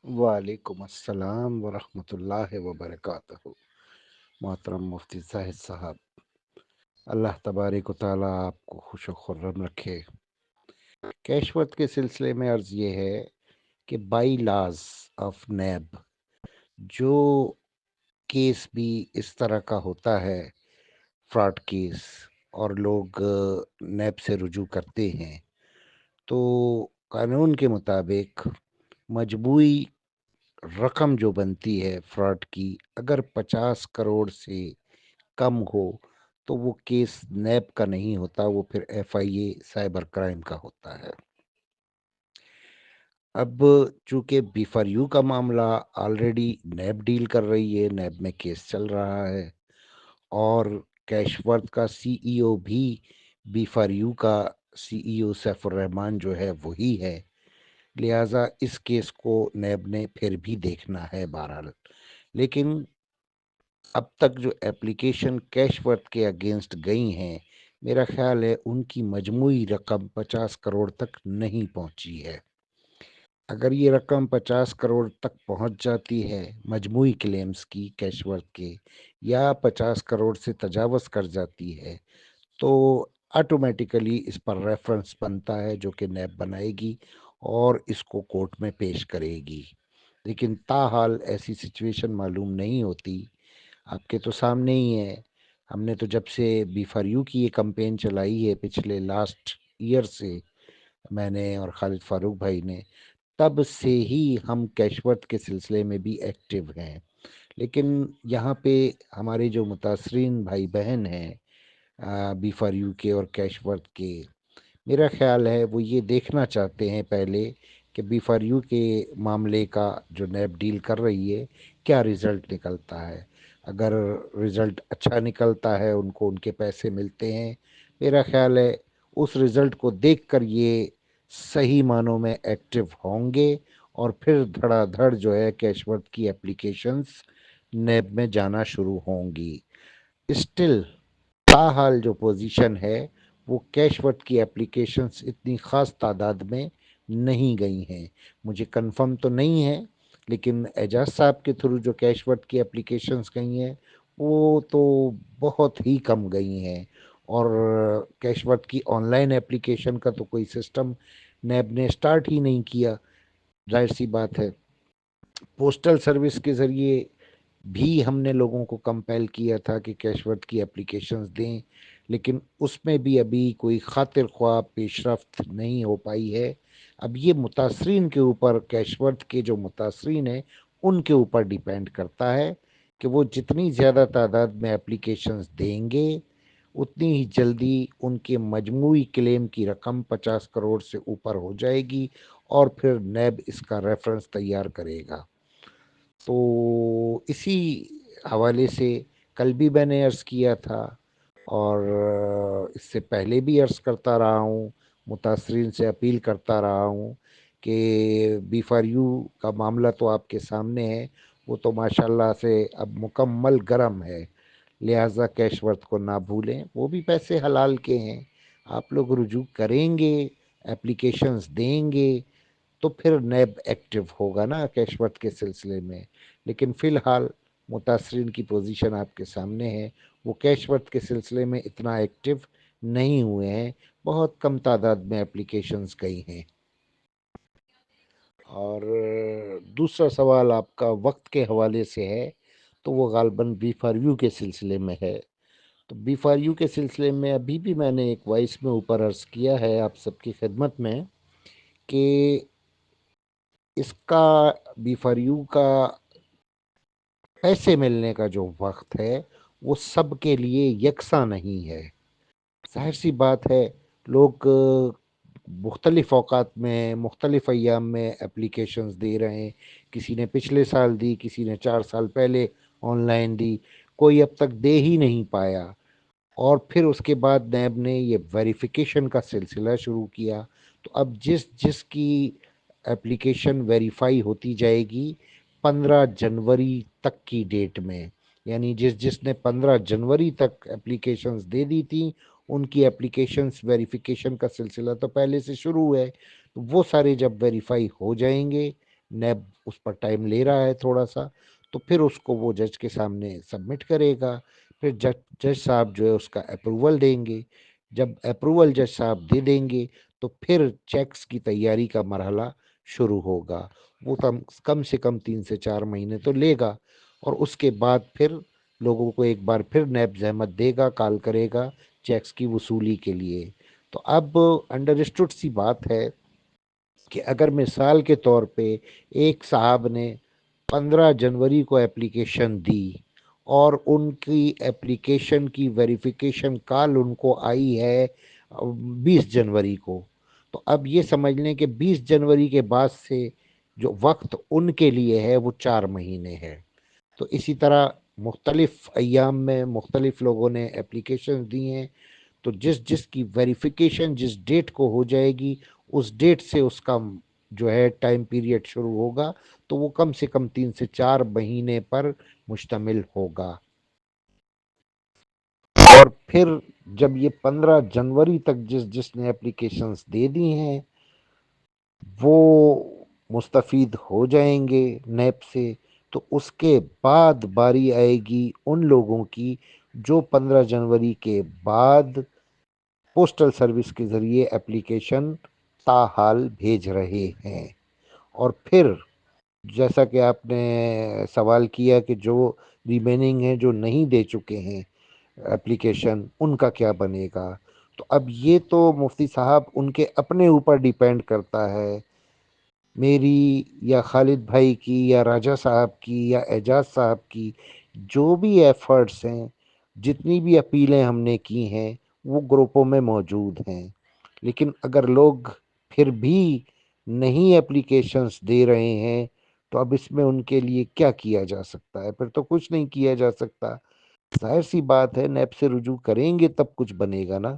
वालेकुम अस्सलाम वरहमतुल्लाहि वबरकातुहू। मोहतरम मुफ्ती जाहिद साहब, अल्लाह तबारक व तआला आपको खुश व खुर्रम रखे। कैशवत के सिलसिले में अर्ज़ ये है कि बाई लॉज ऑफ नैब जो केस भी इस तरह का होता है, फ्रॉड केस, और लोग नैब से रुजू करते हैं, तो कानून के मुताबिक मजबूरी रकम जो बनती है फ्रॉड की, अगर 50 करोड़ से कम हो तो वो केस नैब का नहीं होता, वो फिर एफआईए साइबर क्राइम का होता है। अब चूंकि बी फॉर यू का मामला ऑलरेडी नैब डील कर रही है, नैब में केस चल रहा है, और कैशवर्थ का सीईओ भी बी फॉर यू का सीईओ सैफुर रहमान जो है वही है, लिहाजा इस केस को नैब ने फिर भी देखना है बहरहाल। लेकिन अब तक जो एप्लीकेशन कैशवर्थ के अगेंस्ट गई हैं, मेरा ख्याल है उनकी मजमूई रकम 50 करोड़ तक नहीं पहुंची है। अगर ये रकम 50 करोड़ तक पहुंच जाती है मजमूई क्लेम्स की कैशवर्थ के, या 50 करोड़ से तजावज़ कर जाती है, तो ऑटोमेटिकली इस पर रेफरेंस बनता है जो कि नैब बनाएगी और इसको कोर्ट में पेश करेगी। लेकिन ताहाल ऐसी सिचुएशन मालूम नहीं होती। आपके तो सामने ही है, हमने तो जब से बी फॉर यू की ये कैंपेन चलाई है पिछले लास्ट ईयर से, मैंने और खालिद फारूक भाई ने, तब से ही हम कैशवर्थ के सिलसिले में भी एक्टिव हैं। लेकिन यहाँ पे हमारे जो मुतासरीन भाई बहन हैं बी फॉर यू के और कैशवर्थ के, मेरा ख्याल है वो ये देखना चाहते हैं पहले कि बी फॉर यू के मामले का जो नैब डील कर रही है क्या रिज़ल्ट निकलता है। अगर रिज़ल्ट अच्छा निकलता है, उनको उनके पैसे मिलते हैं, मेरा ख्याल है उस रिज़ल्ट को देखकर ये सही मानों में एक्टिव होंगे और फिर धड़ाधड़ जो है कैशवर्थ की एप्लीकेशंस नैब में जाना शुरू होंगी। स्टिल ताहाल जो पोजीशन है, वो कैशवर्थ की एप्लीकेशंस इतनी ख़ास तादाद में नहीं गई हैं। मुझे कंफर्म तो नहीं है, लेकिन एजाज साहब के थ्रू जो कैशवर्थ की एप्लीकेशंस गई हैं वो तो बहुत ही कम गई हैं, और कैशवर्थ की ऑनलाइन एप्लीकेशन का तो कोई सिस्टम नैब ने स्टार्ट ही नहीं किया। जाहिर सी बात है, पोस्टल सर्विस के ज़रिए भी हमने लोगों को कंपेल किया था कि कैशवर्थ की एप्लीकेशंस दें, लेकिन उसमें भी अभी कोई खातिर ख्वाह पेशरफ्त नहीं हो पाई है। अब ये मुतासरीन के ऊपर, कैशवर्थ के जो मुतासरीन हैं उनके ऊपर डिपेंड करता है कि वो जितनी ज़्यादा तादाद में एप्लीकेशंस देंगे, उतनी ही जल्दी उनके मजमूई क्लेम की रकम 50 करोड़ से ऊपर हो जाएगी और फिर नैब इसका रेफरेंस तैयार करेगा। तो इसी हवाले से कल भी मैंने अर्ज़ किया था, और इससे पहले भी अर्ज़ करता रहा हूँ, मुतासरीन से अपील करता रहा हूँ कि बी फॉर यू का मामला तो आपके सामने है, वो तो माशाल्लाह से अब मुकम्मल गरम है, लिहाजा कैशवर्थ को ना भूलें, वो भी पैसे हलाल के हैं। आप लोग रुजू करेंगे, एप्लीकेशंस देंगे, तो फिर नैब एक्टिव होगा ना कैशवर्थ के सिलसिले में। लेकिन फ़िलहाल मुतासरीन की पोजीशन आपके सामने है, वो कैशवर्थ के सिलसिले में इतना एक्टिव नहीं हुए हैं, बहुत कम तादाद में एप्लीकेशंस गई हैं। और दूसरा सवाल आपका वक्त के हवाले से है, तो वो गालबन बी फॉर यू के सिलसिले में है। तो बी फॉर यू के सिलसिले में अभी भी मैंने एक वॉइस में ऊपर अर्ज़ किया है आप सबकी खिदमत में कि इसका, बी फॉर यू का पैसे मिलने का जो वक्त है वो सबके लिए यकसा नहीं है। जाहिर सी बात है, लोग मुख्तलिफ औकात में मुख्तलिफ अय्याम में एप्लीकेशंस दे रहे हैं। किसी ने पिछले साल दी, किसी ने 4 साल पहले ऑनलाइन दी, कोई अब तक दे ही नहीं पाया। और फिर उसके बाद नैब ने ये वेरिफिकेशन का सिलसिला शुरू किया। तो अब जिस जिसकी एप्लीकेशन वेरीफाई होती जाएगी 15 जनवरी तक की डेट में, यानी जिस जिसने 15 जनवरी तक एप्लीकेशंस दे दी थी, उनकी एप्लीकेशंस वेरिफिकेशन का सिलसिला तो पहले से शुरू है। तो वो सारे जब वेरीफाई हो जाएंगे, نیب اس پر ٹائم لے رہا ہے تھوڑا سا، تو پھر اس کو وہ جج کے سامنے سبمٹ کرے گا، پھر جج صاحب جو ہے اس کا اپروول دیں گے، جب اپروول جج صاحب دے دیں گے تو پھر چیکس کی تیاری کا مرحلہ شروع ہوگا، وہ کم سے کم 3 سے 4 مہینے تو لے گا، اور اس کے بعد پھر لوگوں کو ایک بار پھر نیب زحمت دے گا، کال کرے گا چیکس کی وصولی کے لیے۔ تو اب انڈرسٹوڈ سی بات ہے کہ اگر مثال کے طور پہ ایک صاحب نے 15 جنوری کو اپلیکیشن دی اور ان کی اپلیکیشن کی ویریفیکیشن کال ان کو آئی ہے 20 جنوری کو، تو اب یہ سمجھ لیں کہ 20 جنوری کے بعد سے جو وقت ان کے لیے ہے وہ 4 مہینے ہے۔ تو اسی طرح مختلف ایام میں مختلف لوگوں نے اپلیکیشن دی ہیں، تو جس جس کی ویریفیکیشن جس ڈیٹ کو ہو جائے گی اس ڈیٹ سے اس کا جو ہے ٹائم پیریڈ شروع ہوگا، تو وہ کم سے کم 3 سے 4 مہینے پر مشتمل ہوگا۔ اور پھر جب یہ 15 جنوری تک جس جس نے اپلیکیشنز دے دی ہیں وہ مستفید ہو جائیں گے نیب سے، تو اس کے بعد باری آئے گی ان لوگوں کی جو 15 جنوری کے بعد پوسٹل سروس کے ذریعے اپلیکیشن تاحال بھیج رہے ہیں۔ اور پھر جیسا کہ آپ نے سوال کیا کہ جو ریمیننگ ہیں جو نہیں دے چکے ہیں اپلیکیشن ان کا کیا بنے گا، تو اب یہ تو مفتی صاحب ان کے اپنے اوپر ڈیپینڈ کرتا ہے، میری یا خالد بھائی کی یا راجہ صاحب کی یا اعجاز صاحب کی جو بھی ایفرٹس ہیں، جتنی بھی اپیلیں ہم نے کی ہیں وہ گروپوں میں موجود ہیں، لیکن اگر لوگ پھر بھی نہیں اپلیکیشنز دے رہے ہیں تو اب اس میں ان کے لیے کیا کیا جا سکتا ہے؟ پھر تو کچھ نہیں کیا جا سکتا، ظاہر سی بات ہے نیب سے رجوع کریں گے تب کچھ بنے گا نا۔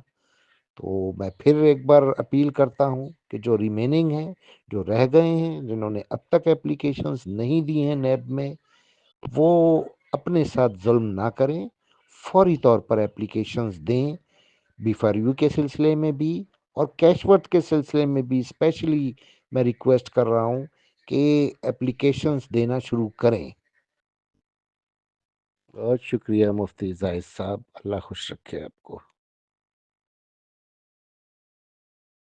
تو میں پھر ایک بار اپیل کرتا ہوں کہ جو ریمیننگ ہیں، جو رہ گئے ہیں، جنہوں نے اب تک اپلیکیشنز نہیں دی ہیں نیب میں، وہ اپنے ساتھ ظلم نہ کریں، فوری طور پر اپلیکیشنز دیں، بی فار یو کے سلسلے میں بھی اور کیش ورتھ کے سلسلے میں بھی اسپیشلی میں ریکویسٹ کر رہا ہوں کہ اپلیکیشنز دینا شروع کریں۔ بہت شکریہ مفتی زاہد صاحب، اللہ خوش رکھے آپ کو۔